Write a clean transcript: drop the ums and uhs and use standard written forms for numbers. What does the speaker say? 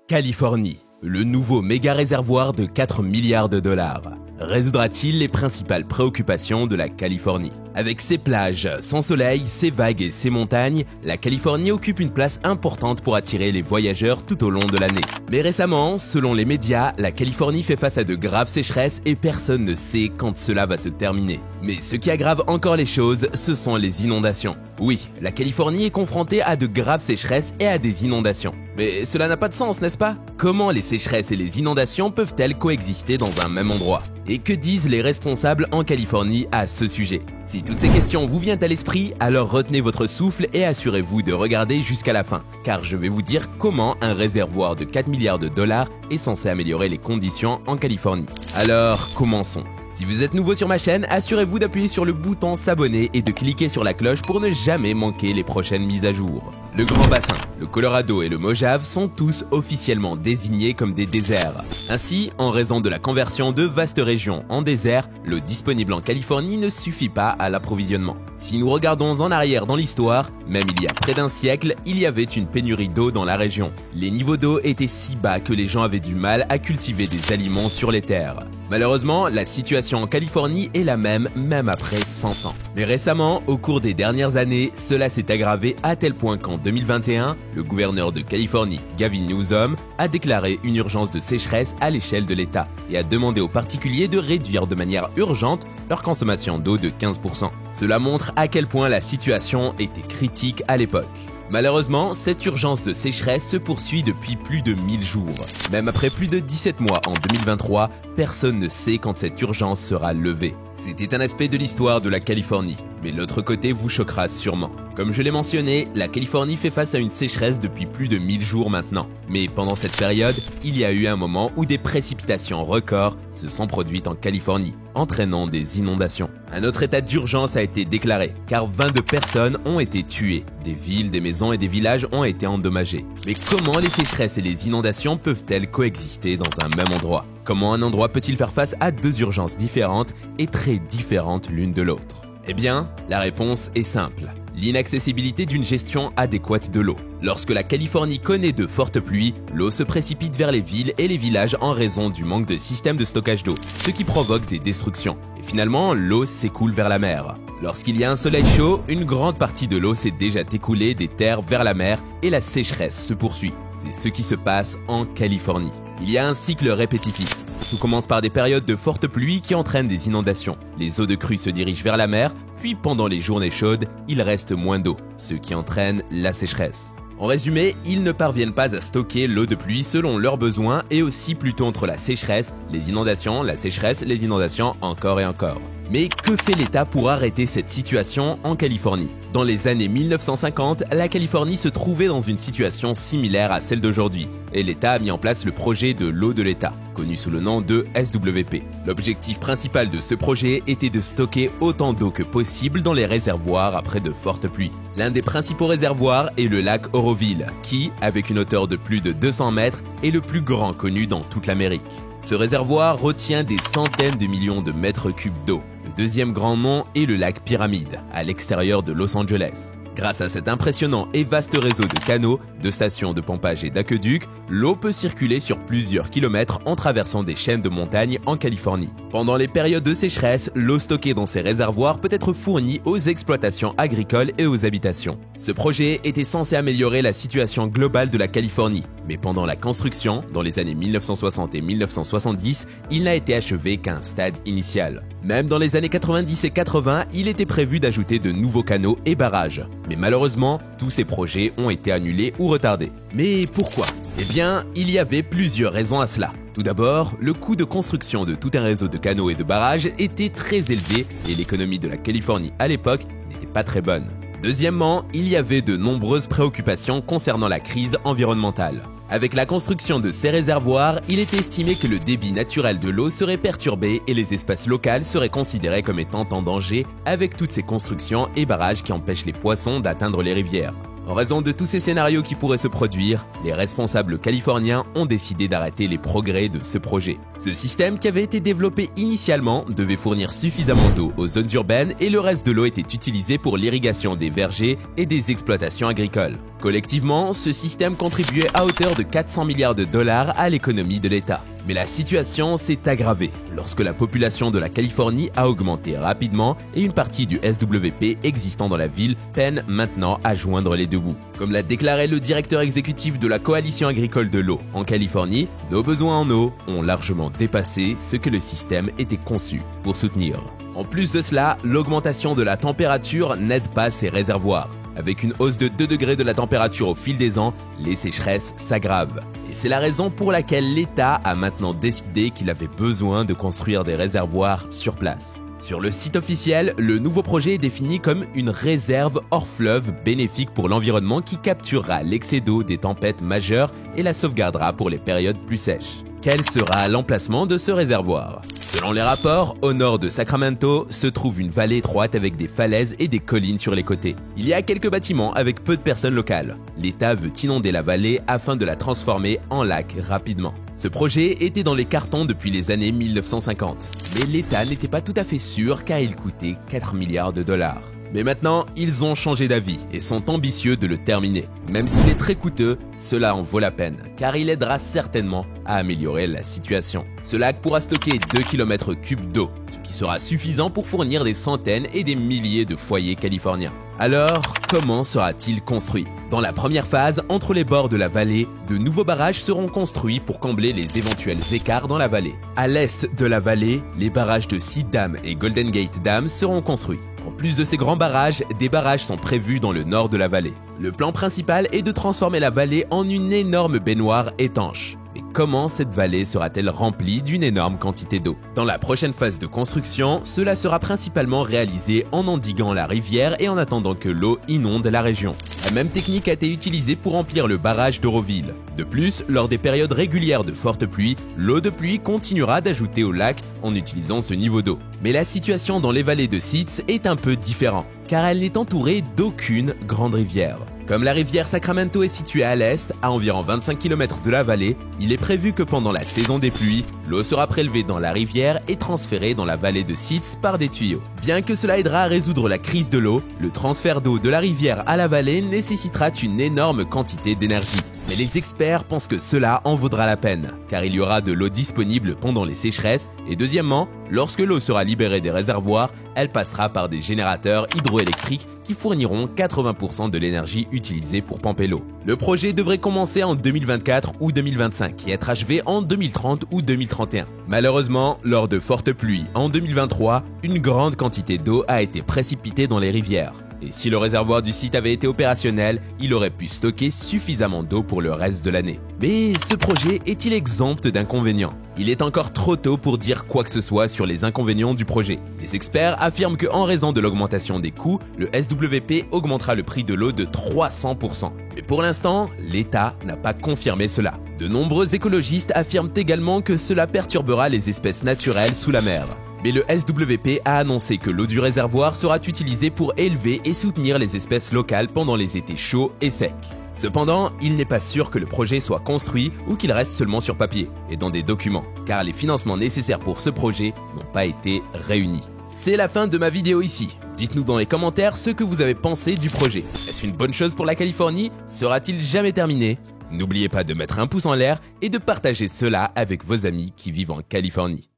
Californie, le nouveau méga réservoir de 4 milliards de dollars. Résoudra-t-il les principales préoccupations de la Californie? Avec ses plages, son soleil, ses vagues et ses montagnes, la Californie occupe une place importante pour attirer les voyageurs tout au long de l'année. Mais récemment, selon les médias, la Californie fait face à de graves sécheresses et personne ne sait quand cela va se terminer. Mais ce qui aggrave encore les choses, ce sont les inondations. Oui, la Californie est confrontée à de graves sécheresses et à des inondations. Mais cela n'a pas de sens, n'est-ce pas? Comment les sécheresses et les inondations peuvent-elles coexister dans un même endroit? Et que disent les responsables en Californie à ce sujet? Si toutes ces questions vous viennent à l'esprit, alors retenez votre souffle et assurez-vous de regarder jusqu'à la fin, car je vais vous dire comment un réservoir de 4 milliards de dollars est censé améliorer les conditions en Californie. Alors, commençons. Si vous êtes nouveau sur ma chaîne, assurez-vous d'appuyer sur le bouton s'abonner et de cliquer sur la cloche pour ne jamais manquer les prochaines mises à jour. Le Grand Bassin, le Colorado et le Mojave sont tous officiellement désignés comme des déserts. Ainsi, en raison de la conversion de vastes régions en déserts, l'eau disponible en Californie ne suffit pas à l'approvisionnement. Si nous regardons en arrière dans l'histoire, même il y a près d'un siècle, il y avait une pénurie d'eau dans la région. Les niveaux d'eau étaient si bas que les gens avaient du mal à cultiver des aliments sur les terres. Malheureusement, la situation en Californie est la même après 100 ans. Mais récemment, au cours des dernières années, cela s'est aggravé à tel point qu'en 2021, le gouverneur de Californie, Gavin Newsom, a déclaré une urgence de sécheresse à l'échelle de l'État et a demandé aux particuliers de réduire de manière urgente leur consommation d'eau de 15%. Cela montre à quel point la situation était critique à l'époque. Malheureusement, cette urgence de sécheresse se poursuit depuis plus de 1000 jours. Même après plus de 17 mois en 2023, personne ne sait quand cette urgence sera levée. C'était un aspect de l'histoire de la Californie, mais l'autre côté vous choquera sûrement. Comme je l'ai mentionné, la Californie fait face à une sécheresse depuis plus de 1000 jours maintenant. Mais pendant cette période, il y a eu un moment où des précipitations records se sont produites en Californie, entraînant des inondations. Un autre état d'urgence a été déclaré, car 22 personnes ont été tuées. Des villes, des maisons et des villages ont été endommagés. Mais comment les sécheresses et les inondations peuvent-elles coexister dans un même endroit? Comment un endroit peut-il faire face à deux urgences différentes et très différentes l'une de l'autre? Eh bien, la réponse est simple. L'inaccessibilité d'une gestion adéquate de l'eau. Lorsque la Californie connaît de fortes pluies, l'eau se précipite vers les villes et les villages en raison du manque de système de stockage d'eau, ce qui provoque des destructions. Et finalement, l'eau s'écoule vers la mer. Lorsqu'il y a un soleil chaud, une grande partie de l'eau s'est déjà écoulée des terres vers la mer et la sécheresse se poursuit. C'est ce qui se passe en Californie. Il y a un cycle répétitif. Tout commence par des périodes de fortes pluies qui entraînent des inondations. Les eaux de crue se dirigent vers la mer, puis pendant les journées chaudes, il reste moins d'eau, ce qui entraîne la sécheresse. En résumé, ils ne parviennent pas à stocker l'eau de pluie selon leurs besoins et aussi plutôt entre la sécheresse, les inondations, la sécheresse, les inondations, encore et encore. Mais que fait l'État pour arrêter cette situation en Californie? Dans les années 1950, la Californie se trouvait dans une situation similaire à celle d'aujourd'hui, et l'État a mis en place le projet de l'eau de l'État, connu sous le nom de SWP. L'objectif principal de ce projet était de stocker autant d'eau que possible dans les réservoirs après de fortes pluies. L'un des principaux réservoirs est le lac Oroville, qui, avec une hauteur de plus de 200 mètres, est le plus grand connu dans toute l'Amérique. Ce réservoir retient des centaines de millions de mètres cubes d'eau. Le deuxième grand nom est le lac Pyramide, à l'extérieur de Los Angeles. Grâce à cet impressionnant et vaste réseau de canaux, de stations de pompage et d'aqueducs, l'eau peut circuler sur plusieurs kilomètres en traversant des chaînes de montagnes en Californie. Pendant les périodes de sécheresse, l'eau stockée dans ces réservoirs peut être fournie aux exploitations agricoles et aux habitations. Ce projet était censé améliorer la situation globale de la Californie, mais pendant la construction, dans les années 1960 et 1970, il n'a été achevé qu'à un stade initial. Même dans les années 90 et 80, il était prévu d'ajouter de nouveaux canaux et barrages. Mais malheureusement, tous ces projets ont été annulés ou retardés. Mais pourquoi? Eh bien, il y avait plusieurs raisons à cela. Tout d'abord, le coût de construction de tout un réseau de canaux et de barrages était très élevé et l'économie de la Californie à l'époque n'était pas très bonne. Deuxièmement, il y avait de nombreuses préoccupations concernant la crise environnementale. Avec la construction de ces réservoirs, il est estimé que le débit naturel de l'eau serait perturbé et les espaces locaux seraient considérés comme étant en danger avec toutes ces constructions et barrages qui empêchent les poissons d'atteindre les rivières. En raison de tous ces scénarios qui pourraient se produire, les responsables californiens ont décidé d'arrêter les progrès de ce projet. Ce système qui avait été développé initialement devait fournir suffisamment d'eau aux zones urbaines et le reste de l'eau était utilisé pour l'irrigation des vergers et des exploitations agricoles. Collectivement, ce système contribuait à hauteur de 400 milliards de dollars à l'économie de l'État. Mais la situation s'est aggravée lorsque la population de la Californie a augmenté rapidement et une partie du SWP existant dans la ville peine maintenant à joindre les deux bouts. Comme l'a déclaré le directeur exécutif de la Coalition agricole de l'eau en Californie, nos besoins en eau ont largement dépassé ce que le système était conçu pour soutenir. En plus de cela, l'augmentation de la température n'aide pas ces réservoirs. Avec une hausse de 2 degrés de la température au fil des ans, les sécheresses s'aggravent. Et c'est la raison pour laquelle l'État a maintenant décidé qu'il avait besoin de construire des réservoirs sur place. Sur le site officiel, le nouveau projet est défini comme une réserve hors fleuve bénéfique pour l'environnement qui capturera l'excès d'eau des tempêtes majeures et la sauvegardera pour les périodes plus sèches. Quel sera l'emplacement de ce réservoir? Selon les rapports, au nord de Sacramento se trouve une vallée étroite avec des falaises et des collines sur les côtés. Il y a quelques bâtiments avec peu de personnes locales. L'État veut inonder la vallée afin de la transformer en lac rapidement. Ce projet était dans les cartons depuis les années 1950, mais l'État n'était pas tout à fait sûr car il coûtait 4 milliards de dollars. Mais maintenant, ils ont changé d'avis et sont ambitieux de le terminer. Même s'il est très coûteux, cela en vaut la peine, car il aidera certainement à améliorer la situation. Ce lac pourra stocker 2 km3 d'eau, ce qui sera suffisant pour fournir des centaines et des milliers de foyers californiens. Alors, comment sera-t-il construit? Dans la première phase, entre les bords de la vallée, de nouveaux barrages seront construits pour combler les éventuels écarts dans la vallée. À l'est de la vallée, les barrages de Seed Dam et Golden Gate Dam seront construits. En plus de ces grands barrages, des barrages sont prévus dans le nord de la vallée. Le plan principal est de transformer la vallée en une énorme baignoire étanche. Mais comment cette vallée sera-t-elle remplie d'une énorme quantité d'eau? Dans la prochaine phase de construction, cela sera principalement réalisé en endiguant la rivière et en attendant que l'eau inonde la région. La même technique a été utilisée pour remplir le barrage d'Oroville. De plus, lors des périodes régulières de fortes pluies, l'eau de pluie continuera d'ajouter au lac en utilisant ce niveau d'eau. Mais la situation dans les vallées de Seeds est un peu différente, car elle n'est entourée d'aucune grande rivière. Comme la rivière Sacramento est située à l'est, à environ 25 km de la vallée, il est prévu que pendant la saison des pluies, l'eau sera prélevée dans la rivière et transférée dans la vallée de Seeds par des tuyaux. Bien que cela aidera à résoudre la crise de l'eau, le transfert d'eau de la rivière à la vallée nécessitera une énorme quantité d'énergie. Mais les experts pensent que cela en vaudra la peine, car il y aura de l'eau disponible pendant les sécheresses et deuxièmement, lorsque l'eau sera libérée des réservoirs, elle passera par des générateurs hydroélectriques qui fourniront 80% de l'énergie utilisée pour pomper l'eau. Le projet devrait commencer en 2024 ou 2025 et être achevé en 2030 ou 2031. Malheureusement, lors de fortes pluies en 2023, une grande quantité d'eau a été précipitée dans les rivières. Et si le réservoir du site avait été opérationnel, il aurait pu stocker suffisamment d'eau pour le reste de l'année. Mais ce projet est-il exempt d'inconvénients? Il est encore trop tôt pour dire quoi que ce soit sur les inconvénients du projet. Les experts affirment qu'en raison de l'augmentation des coûts, le SWP augmentera le prix de l'eau de 300%. Mais pour l'instant, l'État n'a pas confirmé cela. De nombreux écologistes affirment également que cela perturbera les espèces naturelles sous la mer. Mais le SWP a annoncé que l'eau du réservoir sera utilisée pour élever et soutenir les espèces locales pendant les étés chauds et secs. Cependant, il n'est pas sûr que le projet soit construit ou qu'il reste seulement sur papier et dans des documents, car les financements nécessaires pour ce projet n'ont pas été réunis. C'est la fin de ma vidéo ici. Dites-nous dans les commentaires ce que vous avez pensé du projet. Est-ce une bonne chose pour la Californie? Sera-t-il jamais terminé? N'oubliez pas de mettre un pouce en l'air et de partager cela avec vos amis qui vivent en Californie.